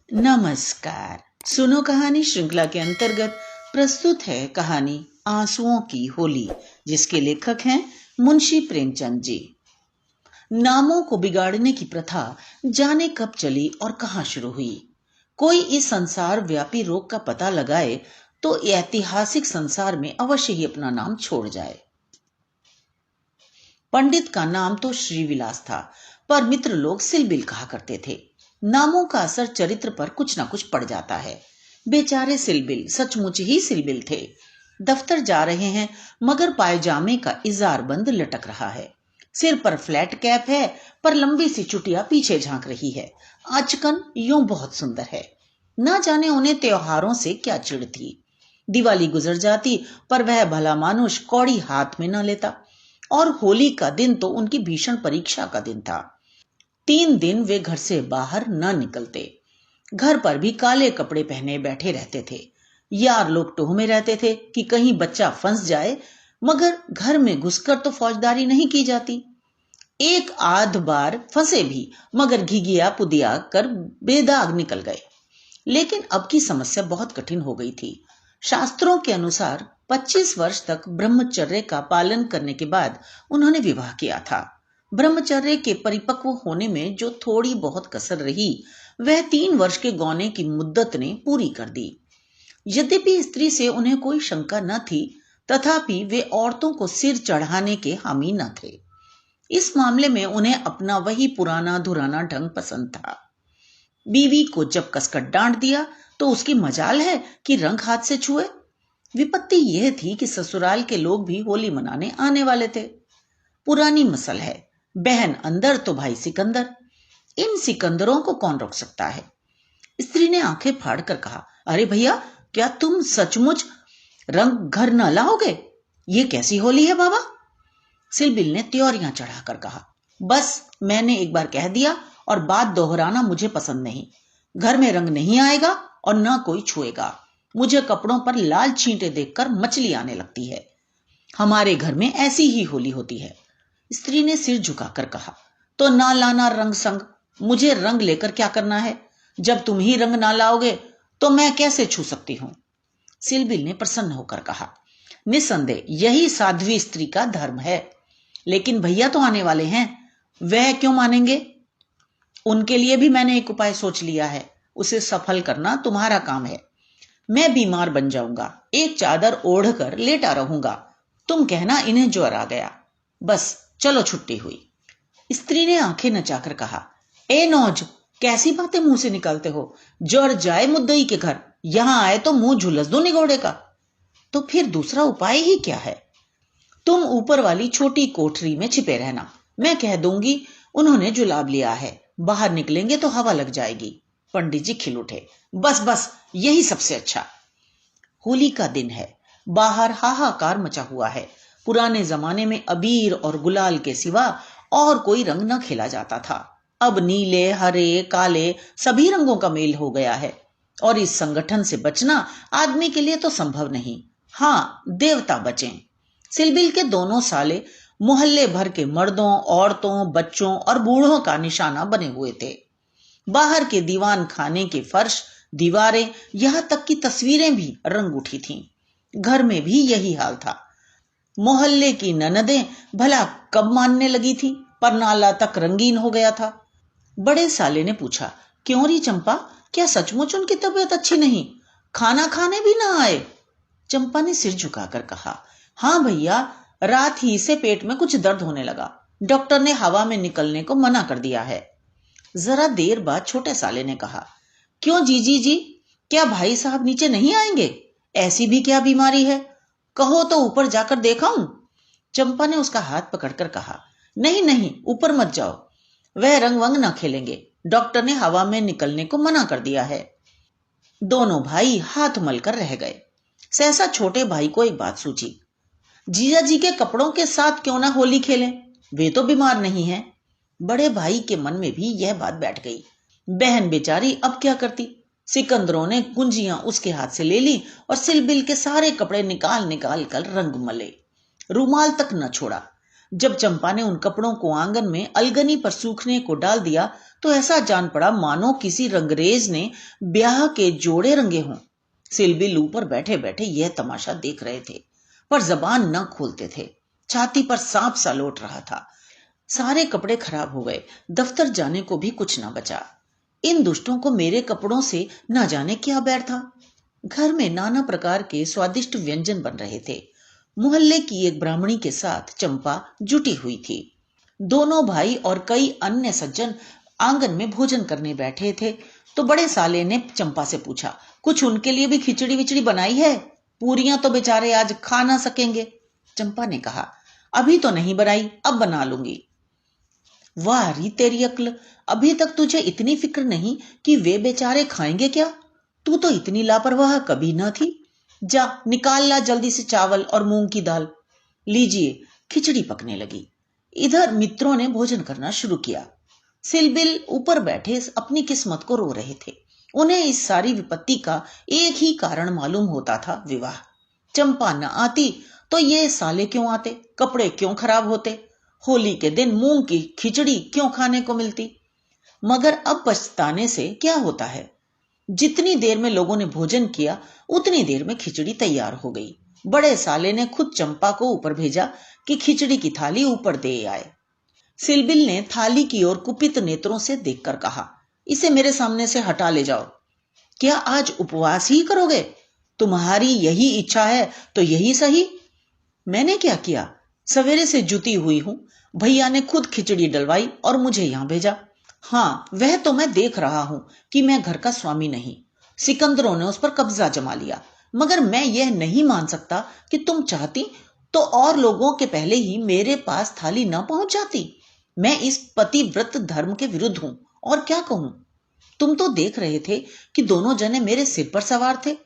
नमस्कार। सुनो कहानी श्रृंखला के अंतर्गत प्रस्तुत है कहानी आंसुओं की होली, जिसके लेखक हैं मुंशी प्रेमचंद जी। नामों को बिगाड़ने की प्रथा जाने कब चली और कहां शुरू हुई। कोई इस संसार व्यापी रोग का पता लगाए तो ऐतिहासिक संसार में अवश्य ही अपना नाम छोड़ जाए। पंडित का नाम तो श्रीविलास था, पर मित्र लोग सिलबिल कहा करते थे। नामों का असर चरित्र पर कुछ ना कुछ पड़ जाता है। बेचारे सिलबिल सचमुच ही सिलबिल थे। दफ्तर जा रहे हैं मगर पायजामे का इजार बंद लटक रहा है। सिर पर फ्लैट कैप है, पर लंबी सी चुटिया पीछे झांक रही है। आचकन यूं बहुत सुंदर है। ना जाने उन्हें त्योहारों से क्या चिढ़ थी। दिवाली गुजर जाती पर वह भला मानुष कौड़ी हाथ में न लेता, और होली का दिन तो उनकी भीषण परीक्षा का दिन था। 3 दिन वे घर से बाहर न निकलते। घर पर भी काले कपड़े पहने बैठे रहते थे। यार लोग टोहमे रहते थे कि कहीं बच्चा फंस जाए, मगर घर में घुसकर तो फौजदारी नहीं की जाती। एक आध बार फंसे भी, मगर घिघिया पुदिया कर बेदाग निकल गए। लेकिन अब की समस्या बहुत कठिन हो गई थी। शास्त्रों के अनुसार 25 वर्ष तक ब्रह्मचर्य का पालन करने के बाद उन्होंने विवाह किया था। ब्रह्मचर्य के परिपक्व होने में जो थोड़ी बहुत कसर रही, वह 3 वर्ष के गौने की मुद्दत ने पूरी कर दी। यद्यपि स्त्री से उन्हें कोई शंका न थी, तथापि वे औरतों को सिर चढ़ाने के हामी न थे। इस मामले में उन्हें अपना वही पुराना धुराना ढंग पसंद था। बीवी को जब कसकर डांट दिया तो उसकी मजाल है कि रंग हाथ से छुए। विपत्ति यह थी कि ससुराल के लोग भी होली मनाने आने वाले थे। पुरानी मसल है, बहन अंदर तो भाई सिकंदर। इन सिकंदरों को कौन रोक सकता है। स्त्री ने आंखें फाड़कर कहा, अरे भैया, क्या तुम सचमुच रंग घर न लाओगे? ये कैसी होली है बाबा? सिलबिल ने त्योरियां चढ़ाकर कहा, बस मैंने एक बार कह दिया और बात दोहराना मुझे पसंद नहीं। घर में रंग नहीं आएगा और न कोई छुएगा। मुझे कपड़ों पर लाल छींटे देखकर मचली आने लगती है। हमारे घर में ऐसी ही होली होती है। स्त्री ने सिर झुकाकर कहा, तो ना लाना रंग संग। मुझे रंग लेकर क्या करना है? जब तुम ही रंग ना लाओगे तो मैं कैसे छू सकती हूं? सिलबिल ने प्रसन्न होकर कहा, निसंदेह यही साध्वी स्त्री का धर्म है। लेकिन भैया तो आने वाले हैं, वह क्यों मानेंगे? उनके लिए भी मैंने एक उपाय सोच लिया है। उसे सफल करना तुम्हारा काम है। मैं बीमार बन जाऊंगा, एक चादर ओढ़कर लेटा रहूंगा। तुम कहना इन्हें ज्वर आ गया। बस चलो, छुट्टी हुई। स्त्री ने आंखें नचाकर कहा, ए नौज, कैसी बातें मुंह से निकालते हो? ज्वर जाए मुद्दई के घर, यहां आए तो मुंह झुलस दो निगोड़े का। तो फिर दूसरा उपाय ही क्या है? तुम ऊपर वाली छोटी कोठरी में छिपे रहना। मैं कह दूंगी उन्होंने जुलाब लिया है, बाहर निकलेंगे तो हवा लग जाएगी। पंडित जी खिल उठे, बस बस, यही सबसे अच्छा। होली का दिन है, बाहर हाहाकार मचा हुआ है। पुराने जमाने में अबीर और गुलाल के सिवा और कोई रंग न खेला जाता था। अब नीले, हरे, काले सभी रंगों का मेल हो गया है, और इस संगठन से बचना आदमी के लिए तो संभव नहीं। हाँ, देवता बचें। सिलबिल के दोनों साले मोहल्ले भर के मर्दों, औरतों, बच्चों और बूढ़ों का निशाना बने हुए थे। बाहर के दीवान खाने के फर्श, दीवारें, यहां तक की तस्वीरें भी रंग उठी थीं। घर में भी यही हाल था। मोहल्ले की ननदें भला कब मानने लगी थी, पर नाला तक रंगीन हो गया था। बड़े साले ने पूछा, क्यों री चंपा, क्या सचमुच उनकी तबीयत अच्छी नहीं? खाना खाने भी ना आए? चंपा ने सिर झुकाकर कहा, हाँ भैया, रात ही से पेट में कुछ दर्द होने लगा। डॉक्टर ने हवा में निकलने को मना कर दिया है। जरा देर बाद छोटे साले ने कहा, क्यों जीजी जी, क्या भाई साहब नीचे नहीं आएंगे? ऐसी भी क्या बीमारी है? कहो तो ऊपर जाकर देखाऊं? चंपा ने उसका हाथ पकड़कर कहा, नहीं नहीं, ऊपर मत जाओ। वह रंग वंग ना खेलेंगे। डॉक्टर ने हवा में निकलने को मना कर दिया है। दोनों भाई हाथ मलकर रह गए। सहसा छोटे भाई को एक बात सूझी, जीजा जी के कपड़ों के साथ क्यों ना होली खेलें? वे तो बीमार नहीं हैं। बड़े भाई के मन में भी यह बात बैठ गई। बहन बेचारी अब क्या करती? सिकंदरों ने कुंजियां उसके हाथ से ले ली और सिलबिल के सारे कपड़े निकाल निकाल कर रंग मले। रूमाल तक न छोड़ा। जब चंपा ने उन कपड़ों को आंगन में अलगनी पर सूखने को डाल दिया तो ऐसा जान पड़ा मानो किसी रंगरेज ने ब्याह के जोड़े रंगे हों। सिलबिल ऊपर बैठे बैठे यह तमाशा देख रहे थे, पर जबान न खोलते थे। छाती पर सांप सा लौट रहा था। सारे कपड़े खराब हो गए, दफ्तर जाने को भी कुछ न बचा। इन दुष्टों को मेरे कपड़ों से न जाने क्या बैर था। घर में नाना प्रकार के स्वादिष्ट व्यंजन बन रहे थे। मोहल्ले की एक ब्राह्मणी के साथ चंपा जुटी हुई थी। दोनों भाई और कई अन्य सज्जन आंगन में भोजन करने बैठे थे, तो बड़े साले ने चंपा से पूछा, कुछ उनके लिए भी खिचड़ी विचड़ी बनाई है? पूरियां तो बेचारे आज खा ना सकेंगे। चंपा ने कहा, अभी तो नहीं बनाई, अब बना लूंगी। वाह री तेरी अक्ल, अभी तक तुझे इतनी फिक्र नहीं कि वे बेचारे खाएंगे क्या? तू तो इतनी लापरवाह कभी न थी। जा निकाल ला जल्दी से चावल और मूंग की दाल। लीजिए, खिचड़ी पकने लगी। इधर मित्रों ने भोजन करना शुरू किया। सिलबिल ऊपर बैठे अपनी किस्मत को रो रहे थे। उन्हें इस सारी विपत्ति का एक ही कारण मालूम होता था, विवाह। चंपा न आती तो ये साले क्यों आते, कपड़े क्यों खराब होते, होली के दिन मूंग की खिचड़ी क्यों खाने को मिलती। मगर अब पछताने से क्या होता है। जितनी देर में लोगों ने भोजन किया उतनी देर में खिचड़ी तैयार हो गई। बड़े साले ने खुद चंपा को ऊपर भेजा कि खिचड़ी की थाली ऊपर दे आए। सिलबिल ने थाली की ओर कुपित नेत्रों से देखकर कहा, इसे मेरे सामने से हटा ले जाओ। क्या आज उपवास ही करोगे? तुम्हारी यही इच्छा है तो यही सही। मैंने क्या किया? सवेरे से जुटी हुई हूं। भैया ने खुद खिचड़ी डलवाई और मुझे यहां भेजा। हाँ, वह तो मैं देख रहा हूं कि मैं घर का स्वामी नहीं। सिकंदरों ने उस पर कब्जा जमा लिया। मगर मैं यह नहीं मान सकता कि तुम चाहती तो और लोगों के पहले ही मेरे पास थाली न पहुंच जाती। मैं इस पतिव्रत धर्म के विरुद्ध हूं, और क्या कहूं। तुम तो देख रहे थे कि दोनों जने मेरे सिर पर सवार थे।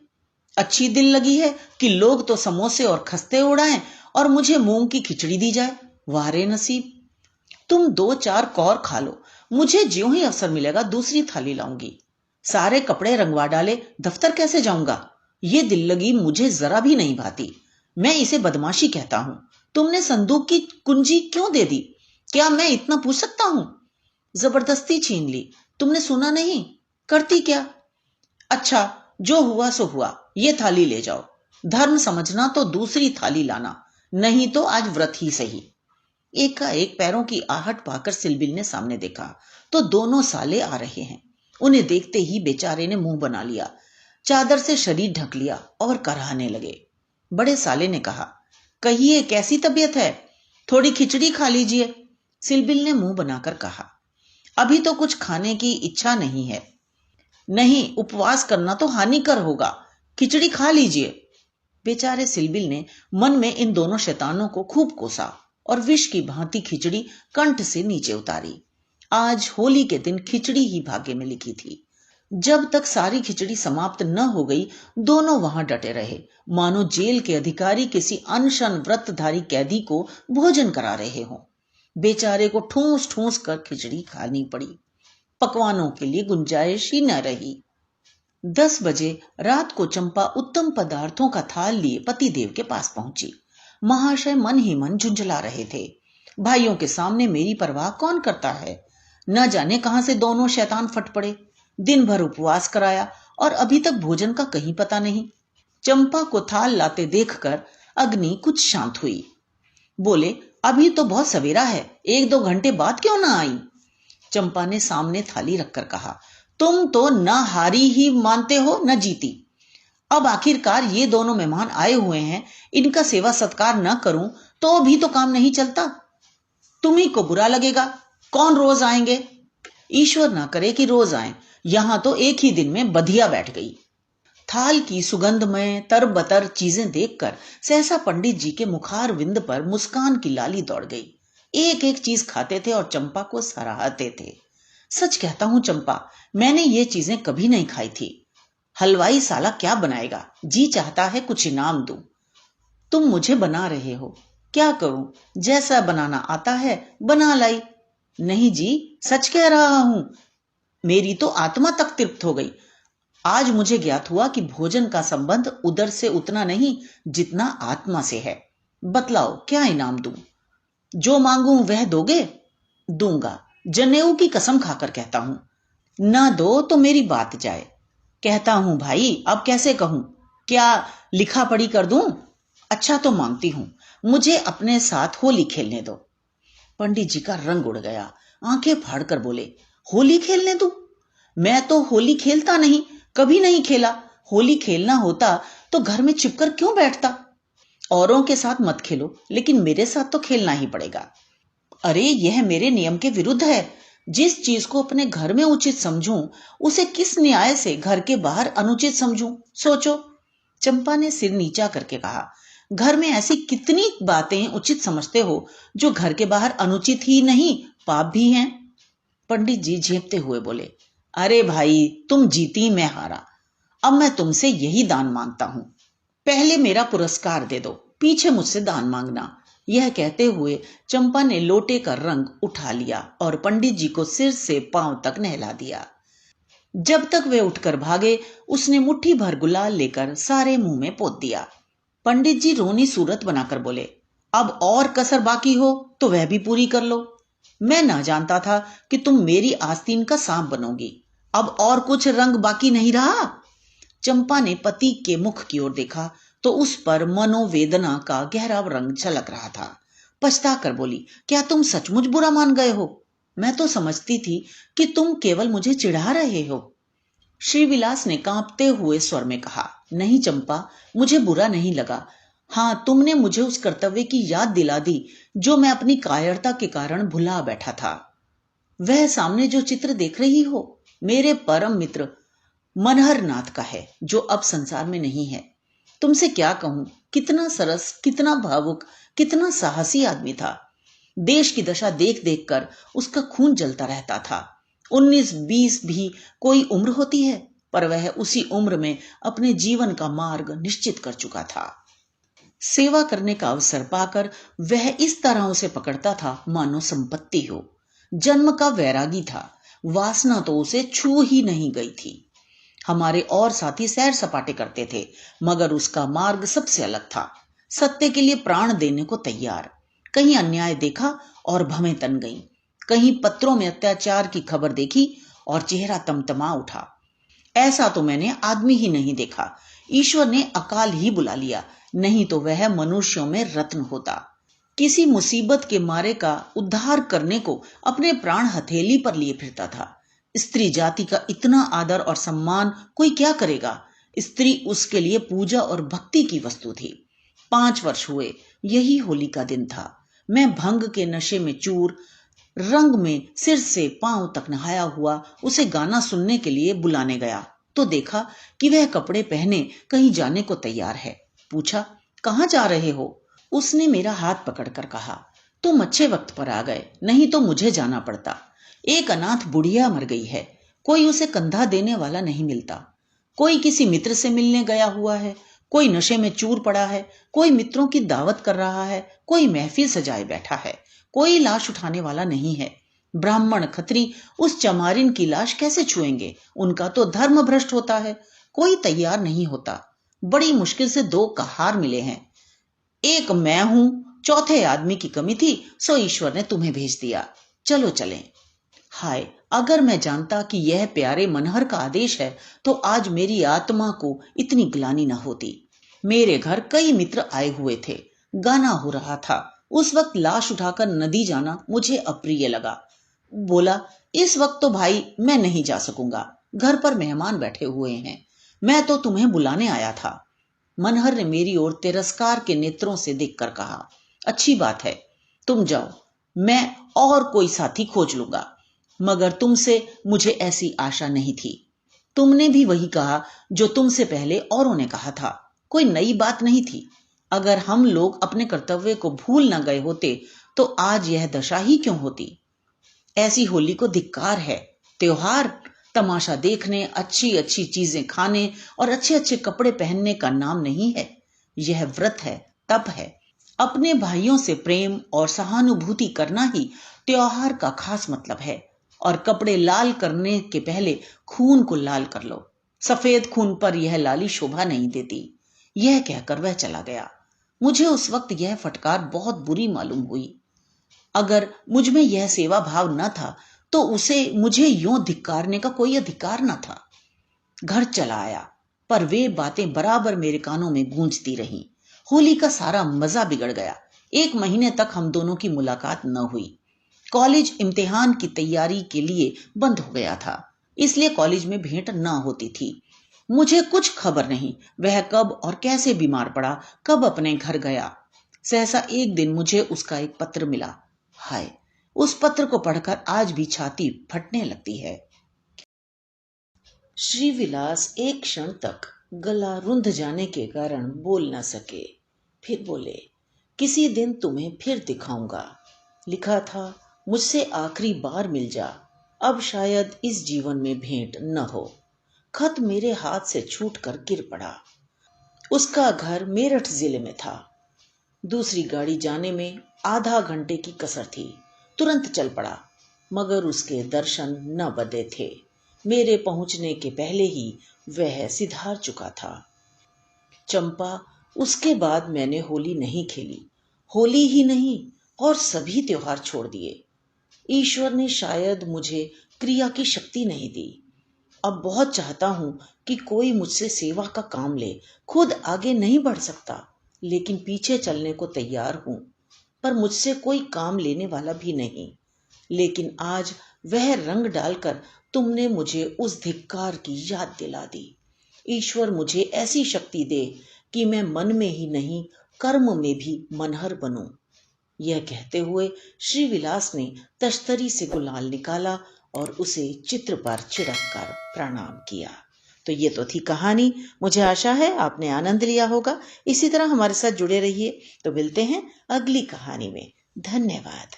अच्छी दिल लगी है कि लोग तो समोसे और खस्ते उड़ाएं और मुझे मूंग की खिचड़ी दी जाए। वारे नसीब, तुम 2-4 कौर खा लो, मुझे ज्यों ही अवसर मिलेगा दूसरी थाली लाऊंगी। सारे कपड़े रंगवा डाले, दफ्तर कैसे जाऊंगा? ये दिल लगी मुझे जरा भी नहीं भाती। मैं इसे बदमाशी कहता हूं। तुमने संदूक की कुंजी क्यों दे दी? क्या मैं इतना पूछ सकता हूं? जबरदस्ती छीन ली। तुमने सुना नहीं? करती क्या? अच्छा, जो हुआ सो हुआ। ये थाली ले जाओ। धर्म समझना तो दूसरी थाली लाना, नहीं तो आज व्रत ही सही। एकाएक पैरों की आहट पाकर सिलबिल ने सामने देखा तो दोनों साले आ रहे हैं। उन्हें देखते ही बेचारे ने मुंह बना लिया, चादर से शरीर ढक लिया और कराहने लगे। बड़े साले ने कहा, कहिए कैसी तबीयत है? थोड़ी खिचड़ी खा लीजिए। सिलबिल ने मुंह बनाकर कहा, अभी तो कुछ खाने की इच्छा नहीं है। नहीं, उपवास करना तो हानिकर होगा। खिचड़ी खा लीजिए। बेचारे सिलबिल ने मन में इन दोनों शैतानों को खूब कोसा और विष की भांति खिचड़ी कंठ से नीचे उतारी। आज होली के दिन खिचड़ी ही भाग्य में लिखी थी। जब तक सारी खिचड़ी समाप्त न हो गई, दोनों वहां डटे रहे, मानो जेल के अधिकारी किसी अनशन व्रतधारी कैदी को भोजन करा रहे हों। बेचारे को ठूंस ठूंस कर खिचड़ी खानी पड़ी। पकवानों के लिए गुंजाइश ही न रही। 10 बजे रात को चंपा उत्तम पदार्थों का थाल लिए पतिदेव के पास पहुंची। महाशय मन ही मन झुंझला रहे थे। भाइयों के सामने मेरी परवाह कौन करता है? न जाने कहां से दोनों शैतान फट पड़े। दिन भर उपवास कराया और अभी तक भोजन का कहीं पता नहीं। चंपा को थाल लाते देखकर अग्नि कुछ शांत हुई। बोले, अभी तो बहुत सवेरा है, 1-2 घंटे बाद क्यों ना आई? चंपा ने सामने थाली रखकर कहा, तुम तो न हारी ही मानते हो न जीती। अब आखिरकार ये दोनों मेहमान आए हुए हैं, इनका सेवा सत्कार न करूं तो भी तो काम नहीं चलता। तुम्ही को बुरा लगेगा। कौन रोज आएंगे? ईश्वर ना करे कि रोज आए। यहां तो एक ही दिन में बधिया बैठ गई। थाल की सुगंधमय तरबतर चीजें देखकर सहसा पंडित जी के मुखार विंद पर मुस्कान की लाली दौड़ गई। एक एक चीज खाते थे और चंपा को सराहते थे। सच कहता हूं चंपा, मैंने ये चीजें कभी नहीं खाई थी। हलवाई साला क्या बनाएगा? जी चाहता है कुछ इनाम दूं। तुम मुझे बना रहे हो, क्या करूं? जैसा बनाना आता है बना लाई। नहीं जी, सच कह रहा हूं। मेरी तो आत्मा तक तृप्त हो गई। आज मुझे ज्ञात हुआ कि भोजन का संबंध उदर से उतना नहीं जितना आत्मा से है। बतलाओ क्या इनाम दूं? जो मांगू वह दोगे? दूंगा, जनेऊ की कसम खाकर कहता हूं, ना दो तो मेरी बात जाए। कहता हूं भाई, अब कैसे कहूं? क्या लिखा पढ़ी कर दूं? अच्छा तो मानती हूं, मुझे अपने साथ होली खेलने दो। पंडित जी का रंग उड़ गया, आंखें फाड़कर बोले, होली खेलने दूं? मैं तो होली खेलता नहीं, कभी नहीं खेला। होली खेलना होता तो घर में छिपकर क्यों बैठता? औरों के साथ मत खेलो, लेकिन मेरे साथ तो खेलना ही पड़ेगा। अरे यह मेरे नियम के विरुद्ध है। जिस चीज को अपने घर में उचित समझूं, उसे किस न्याय से घर के बाहर अनुचित समझूं? सोचो। चंपा ने सिर नीचा करके कहा, घर में ऐसी कितनी बातें उचित समझते हो जो घर के बाहर अनुचित ही नहीं, पाप भी हैं। पंडित जी झेपते हुए बोले, अरे भाई, तुम जीती, मैं हारा। अब मैं तुमसे यही दान मांगता हूं। पहले मेरा पुरस्कार दे दो, पीछे मुझसे दान मांगना। यह कहते हुए चंपा ने लोटे का रंग उठा लिया और पंडित जी को सिर से पांव तक नहला दिया। जब तक वे उठकर भागे, उसने मुट्ठी भर गुलाल लेकर सारे मुंह में पोत दिया। पंडित जी रोनी सूरत बनाकर बोले, अब और कसर बाकी हो तो वह भी पूरी कर लो। मैं ना जानता था कि तुम मेरी आस्तीन का सांप बनोगी। अब और कुछ रंग बाकी नहीं रहा। चंपा ने पति के मुख की ओर देखा तो उस पर मनोवेदना का गहरा रंग झलक रहा था। पछता कर बोली, क्या तुम सचमुच बुरा मान गए हो? मैं तो समझती थी कि तुम केवल मुझे चिढ़ा रहे हो। श्रीविलास ने कांपते हुए स्वर में कहा, नहीं चंपा, मुझे बुरा नहीं लगा। हाँ, तुमने मुझे उस कर्तव्य की याद दिला दी जो मैं अपनी कायरता के कारण भुला बैठा था। वह सामने जो चित्र देख रही हो, मेरे परम मित्र मनहर नाथ का है, जो अब संसार में नहीं है। तुमसे क्या कहूं, कितना सरस, कितना भावुक, कितना साहसी आदमी था। देश की दशा देख देख कर उसका खून जलता रहता था। 19-20 भी कोई उम्र होती है, पर वह उसी उम्र में अपने जीवन का मार्ग निश्चित कर चुका था। सेवा करने का अवसर पाकर वह इस तरह उसे पकड़ता था मानो संपत्ति हो। जन्म का वैरागी था, वासना तो उसे छू ही नहीं गई थी। हमारे और साथी सैर सपाटे करते थे, मगर उसका मार्ग सबसे अलग था। सत्य के लिए प्राण देने को तैयार। कहीं अन्याय देखा और भवें तन गईं, कहीं पत्रों में अत्याचार की खबर देखी और चेहरा तमतमा उठा। ऐसा तो मैंने आदमी ही नहीं देखा। ईश्वर ने अकाल ही बुला लिया, नहीं तो वह मनुष्यों में रत्न होता। किसी मुसीबत के मारे का उद्धार करने को अपने प्राण हथेली पर लिए फिरता था। स्त्री जाति का इतना आदर और सम्मान कोई क्या करेगा? स्त्री उसके लिए पूजा और भक्ति की वस्तु थी। 5 वर्ष हुए, यही होली का दिन था। मैं भंग के नशे में चूर, रंग में सिर से पांव तक नहाया हुआ उसे गाना सुनने के लिए बुलाने गया तो देखा कि वह कपड़े पहने कहीं जाने को तैयार है। पूछा, कहाँ जा रहे हो? उसने मेरा हाथ पकड़कर कहा, तुम अच्छे वक्त पर आ गए, नहीं तो मुझे जाना पड़ता। एक अनाथ बुढ़िया मर गई है, कोई उसे कंधा देने वाला नहीं मिलता। कोई किसी मित्र से मिलने गया हुआ है, कोई नशे में चूर पड़ा है, कोई मित्रों की दावत कर रहा है, कोई महफिल सजाए बैठा है, कोई लाश उठाने वाला नहीं है। ब्राह्मण खत्री उस चमारिन की लाश कैसे छुएंगे? उनका तो धर्म भ्रष्ट होता है। कोई तैयार नहीं होता। बड़ी मुश्किल से 2 कहार मिले हैं। एक मैं हूं, चौथे आदमी की कमी थी, सो ईश्वर ने तुम्हें भेज दिया। चलो चलें। हाय, अगर मैं जानता कि यह प्यारे मनहर का आदेश है तो आज मेरी आत्मा को इतनी ग्लानि न होती। मेरे घर कई मित्र आए हुए थे, गाना हो रहा था। उस वक्त लाश उठाकर नदी जाना मुझे अप्रिय लगा। बोला, इस वक्त तो भाई मैं नहीं जा सकूंगा, घर पर मेहमान बैठे हुए हैं। मैं तो तुम्हें बुलाने आया था। मनहर ने मेरी ओर तिरस्कार के नेत्रों से देखकर कहा, अच्छी बात है, तुम जाओ, मैं और कोई साथी खोज लूंगा। मगर तुमसे मुझे ऐसी आशा नहीं थी। तुमने भी वही कहा जो तुमसे पहले औरों ने कहा था, कोई नई बात नहीं थी। अगर हम लोग अपने कर्तव्य को भूल न गए होते तो आज यह दशा ही क्यों होती? ऐसी होली को धिक्कार है। त्योहार तमाशा देखने, अच्छी अच्छी चीजें खाने और अच्छे अच्छे कपड़े पहनने का नाम नहीं है। यह व्रत है, तप है। अपने भाइयों से प्रेम और सहानुभूति करना ही त्योहार का खास मतलब है। और कपड़े लाल करने के पहले खून को लाल कर लो। सफेद खून पर यह लाली शोभा नहीं देती। यह कहकर वह चला गया। मुझे उस वक्त यह फटकार बहुत बुरी मालूम हुई। अगर मुझ में यह सेवा भाव न था तो उसे मुझे यूं धिक्कारने का कोई अधिकार न था। घर चला आया, पर वे बातें बराबर मेरे कानों में गूंजती रहीं। होली का सारा मजा बिगड़ गया। 1 महीने तक हम दोनों की मुलाकात न हुई। कॉलेज इम्तिहान की तैयारी के लिए बंद हो गया था, इसलिए कॉलेज में भेंट न होती थी। मुझे कुछ खबर नहीं वह कब और कैसे बीमार पड़ा, कब अपने घर गया। सहसा एक दिन मुझे उसका एक पत्र मिला। हाय, उस पत्र को पढ़कर आज भी छाती फटने लगती है। श्रीविलास एक क्षण तक गला रुंध जाने के कारण बोल न सके। फिर बोले, किसी दिन तुम्हें फिर दिखाऊंगा। लिखा था, मुझसे आखिरी बार मिल जा, अब शायद इस जीवन में भेंट न हो। खत मेरे हाथ से छूटकर गिर पड़ा। उसका घर मेरठ जिले में था। दूसरी गाड़ी जाने में आधा घंटे की कसर थी। तुरंत चल पड़ा, मगर उसके दर्शन न बदे थे। मेरे पहुंचने के पहले ही वह सिधार चुका था। चंपा, उसके बाद मैंने होली नहीं खेली। होली ही नहीं, और सभी त्योहार छोड़ दिए। ईश्वर ने शायद मुझे क्रिया की शक्ति नहीं दी। अब बहुत चाहता हूं कि कोई मुझसे सेवा का काम ले। खुद आगे नहीं बढ़ सकता, लेकिन पीछे चलने को तैयार हूं। पर मुझसे कोई काम लेने वाला भी नहीं। लेकिन आज वह रंग डालकर तुमने मुझे उस धिक्कार की याद दिला दी। ईश्वर मुझे ऐसी शक्ति दे कि मैं मन में ही नहीं, कर्म में भी मनहर बनूं। यह कहते हुए श्रीविलास ने तश्तरी से गुलाल निकाला और उसे चित्र पर छिड़क कर प्रणाम किया। तो ये तो थी कहानी। मुझे आशा है आपने आनंद लिया होगा। इसी तरह हमारे साथ जुड़े रहिए। तो मिलते हैं अगली कहानी में। धन्यवाद।